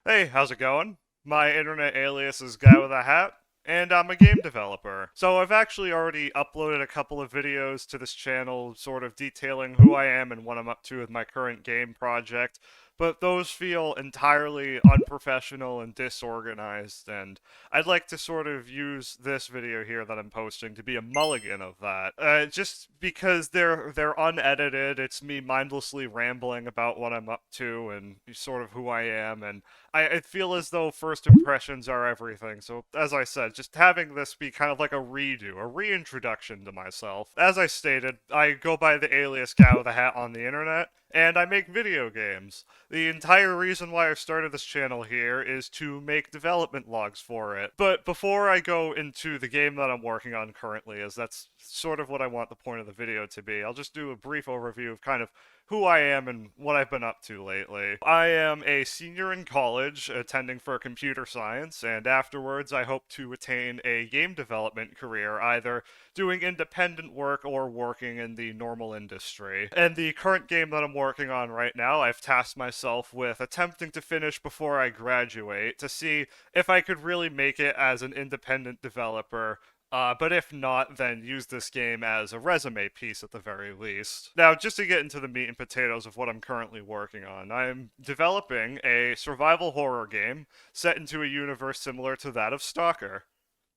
Hey, how's it going? My internet alias is Guy with a Hat, and I'm a game developer. So I've actually already uploaded a couple of videos to this channel, sort of detailing who I am and what I'm up to with my current game project, but those feel entirely unprofessional and disorganized, and I'd like to sort of use this video here that I'm posting to be a mulligan of that. Just because they're unedited, it's me mindlessly rambling about what I'm up to and sort of who I am, and I feel as though first impressions are everything. So, as I said, just having this be kind of like a redo, a reintroduction to myself. As I stated, I go by the alias Guy with a Hat on the internet, and I make video games. The entire reason why I started this channel here is to make development logs for it. But before I go into the game that I'm working on currently, as that's sort of what I want the point of the video to be, I'll just do a brief overview of kind of who I am and what I've been up to lately. I am a senior in college attending for computer science, and afterwards I hope to attain a game development career, either doing independent work or working in the normal industry. And the current game that I'm working on right now, I've tasked myself with attempting to finish before I graduate to see if I could really make it as an independent developer, but if not, then use this game as a resume piece at the very least. Now, just to get into the meat and potatoes of what I'm currently working on, I'm developing a survival horror game set into a universe similar to that of Stalker.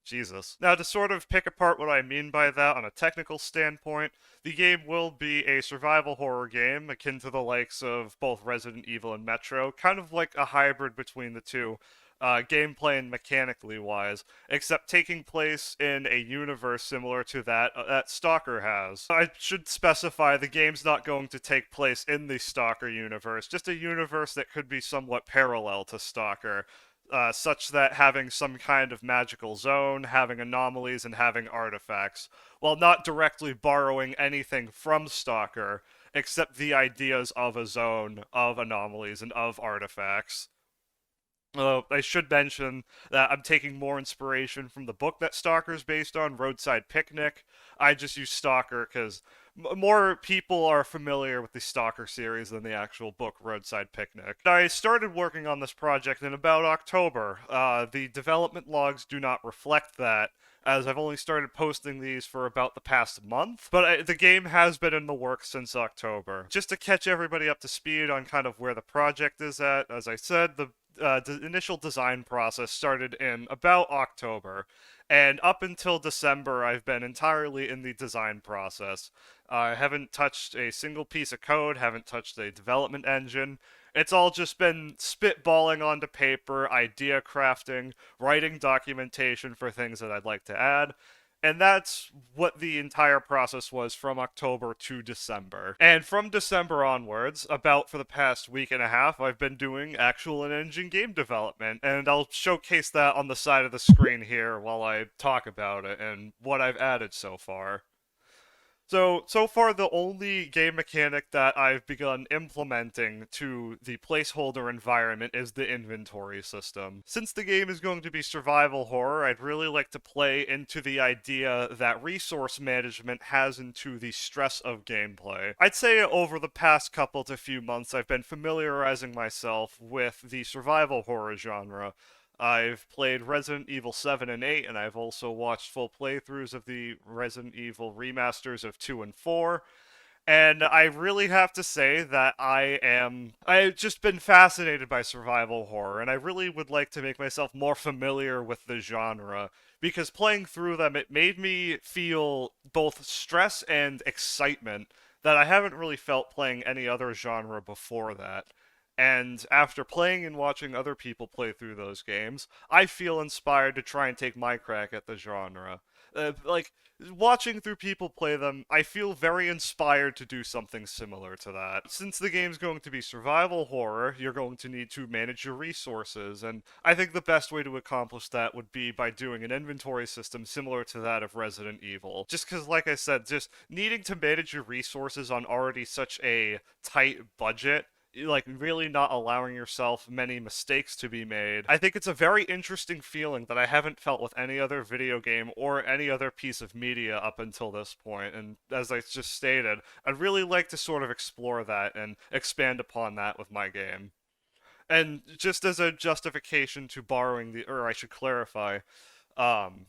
Jesus. Now, to sort of pick apart what I mean by that on a technical standpoint, the game will be a survival horror game akin to the likes of both Resident Evil and Metro, kind of like a hybrid between the two, gameplay and mechanically wise, except taking place in a universe similar to that Stalker has. I should specify the game's not going to take place in the Stalker universe, just a universe that could be somewhat parallel to Stalker. Such that having some kind of magical zone, having anomalies, and having artifacts, while not directly borrowing anything from Stalker, except the ideas of a zone, of anomalies, and of artifacts. I should mention that I'm taking more inspiration from the book that Stalker's based on, Roadside Picnic. I just use Stalker because more people are familiar with the Stalker series than the actual book Roadside Picnic. I started working on this project in about October. The development logs do not reflect that, as I've only started posting these for about the past month, but the game has been in the works since October. Just to catch everybody up to speed on kind of where the project is at, as I said, the initial design process started in about October, and up until December, I've been entirely in the design process. I haven't touched a single piece of code, haven't touched a development engine. It's all just been spitballing onto paper, idea crafting, writing documentation for things that I'd like to add, and that's what the entire process was from October to December. And from December onwards, about for the past week and a half, I've been doing actual in-engine game development, and I'll showcase that on the side of the screen here while I talk about it and what I've added so far. So far, the only game mechanic that I've begun implementing to the placeholder environment is the inventory system. Since the game is going to be survival horror, I'd really like to play into the idea that resource management has into the stress of gameplay. I'd say over the past couple to few months, I've been familiarizing myself with the survival horror genre. I've played Resident Evil 7 and 8, and I've also watched full playthroughs of the Resident Evil remasters of 2 and 4. And I really have to say that I've just been fascinated by survival horror, and I really would like to make myself more familiar with the genre, because playing through them, it made me feel both stress and excitement that I haven't really felt playing any other genre before that. And after playing and watching other people play through those games, I feel inspired to try and take my crack at the genre. Watching through people play them, I feel very inspired to do something similar to that. Since the game's going to be survival horror, you're going to need to manage your resources, and I think the best way to accomplish that would be by doing an inventory system similar to that of Resident Evil. Just because, like I said, just needing to manage your resources on already such a tight budget, like really not allowing yourself many mistakes to be made. I think it's a very interesting feeling that I haven't felt with any other video game or any other piece of media up until this point. And as I just stated, I'd really like to sort of explore that and expand upon that with my game. And just as a justification to borrowing or I should clarify, um,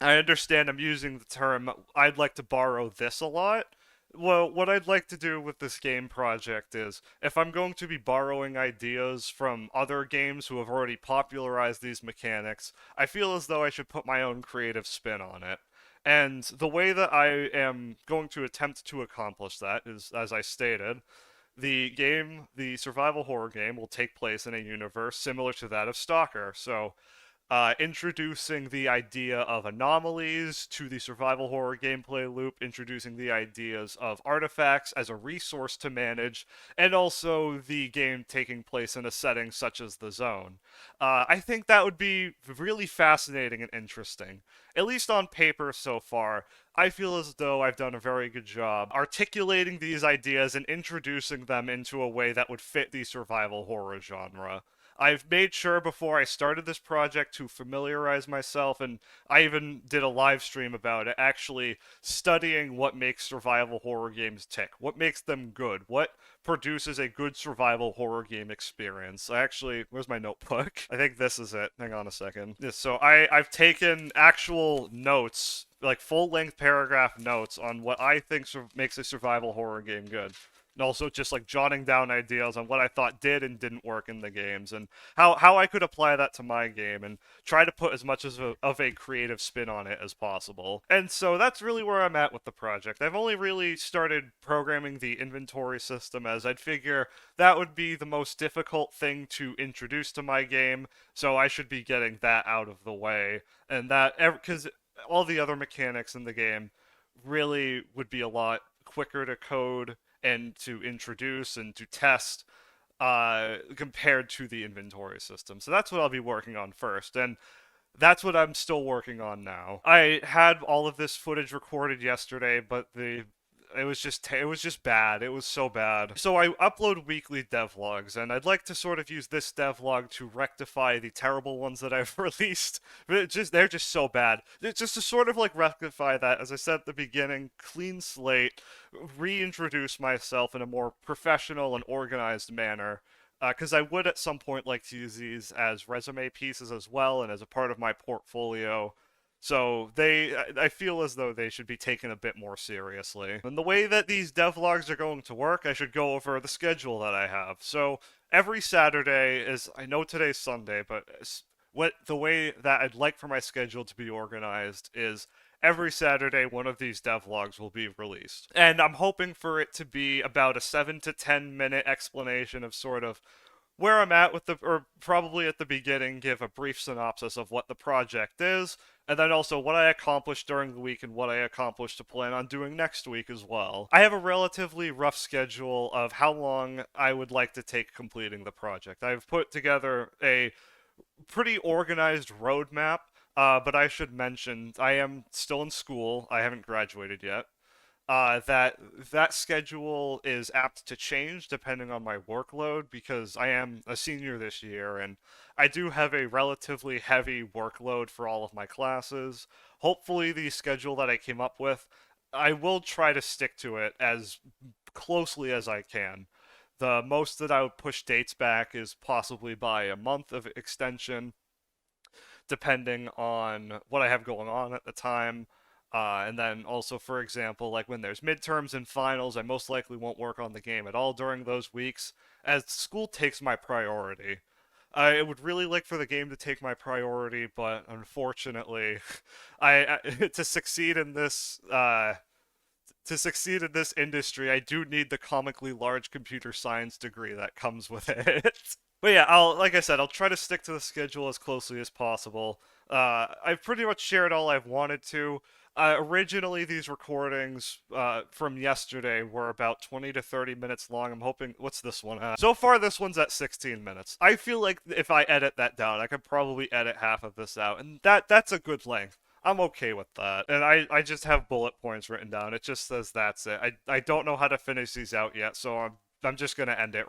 I understand I'm using the term I'd like to borrow this a lot. Well, what I'd like to do with this game project is if I'm going to be borrowing ideas from other games who have already popularized these mechanics, I feel as though I should put my own creative spin on it. And the way that I am going to attempt to accomplish that is, as I stated, the survival horror game, will take place in a universe similar to that of Stalker. So introducing the idea of anomalies to the survival horror gameplay loop, introducing the ideas of artifacts as a resource to manage, and also the game taking place in a setting such as the zone. I think that would be really fascinating and interesting. At least on paper so far, I feel as though I've done a very good job articulating these ideas and introducing them into a way that would fit the survival horror genre. I've made sure before I started this project to familiarize myself, and I even did a live stream about it, actually studying what makes survival horror games tick, what makes them good, what produces a good survival horror game experience. Where's my notebook? I think this is it. Hang on a second. So I've taken actual notes, like full-length paragraph notes on what I think makes a survival horror game good. And also just like jotting down ideas on what I thought did and didn't work in the games, and how I could apply that to my game and try to put as much of a creative spin on it as possible. And so that's really where I'm at with the project. I've only really started programming the inventory system, as I'd figure that would be the most difficult thing to introduce to my game, so I should be getting that out of the way. And that, because all the other mechanics in the game really would be a lot quicker to code and to introduce and to test compared to the inventory system. So that's what I'll be working on first, and that's what I'm still working on now. I had all of this footage recorded yesterday, but it was just bad. It was so bad. So I upload weekly devlogs, and I'd like to sort of use this devlog to rectify the terrible ones that I've released. They're just so bad. It's just to sort of like rectify that, as I said at the beginning, clean slate, reintroduce myself in a more professional and organized manner. Because I would at some point like to use these as resume pieces as well, and as a part of my portfolio. So I feel as though they should be taken a bit more seriously. And the way that these devlogs are going to work, I should go over the schedule that I have. So every Saturday I know today's Sunday, but the way that I'd like for my schedule to be organized is every Saturday one of these devlogs will be released. And I'm hoping for it to be about a 7 to 10 minute explanation of sort of where I'm at or probably at the beginning, give a brief synopsis of what the project is, and then also what I accomplished during the week and what I accomplished to plan on doing next week as well. I have a relatively rough schedule of how long I would like to take completing the project. I've put together a pretty organized roadmap, but I should mention I am still in school. I haven't graduated yet. That schedule is apt to change depending on my workload, because I am a senior this year and I do have a relatively heavy workload for all of my classes. Hopefully the schedule that I came up with, I will try to stick to it as closely as I can. The most that I would push dates back is possibly by a month of extension, depending on what I have going on at the time. And then also, for example, like when there's midterms and finals, I most likely won't work on the game at all during those weeks, as school takes my priority. I would really like for the game to take my priority, but unfortunately, to succeed in this industry, I do need the comically large computer science degree that comes with it. But yeah, like I said, I'll try to stick to the schedule as closely as possible. I've pretty much shared all I've wanted to. Originally, these recordings from yesterday were about 20 to 30 minutes long. I'm hoping... What's this one at? So far, this one's at 16 minutes. I feel like if I edit that down, I could probably edit half of this out, and that's a good length. I'm okay with that. And I just have bullet points written down. It just says that's it. I don't know how to finish these out yet, so I'm just gonna end it right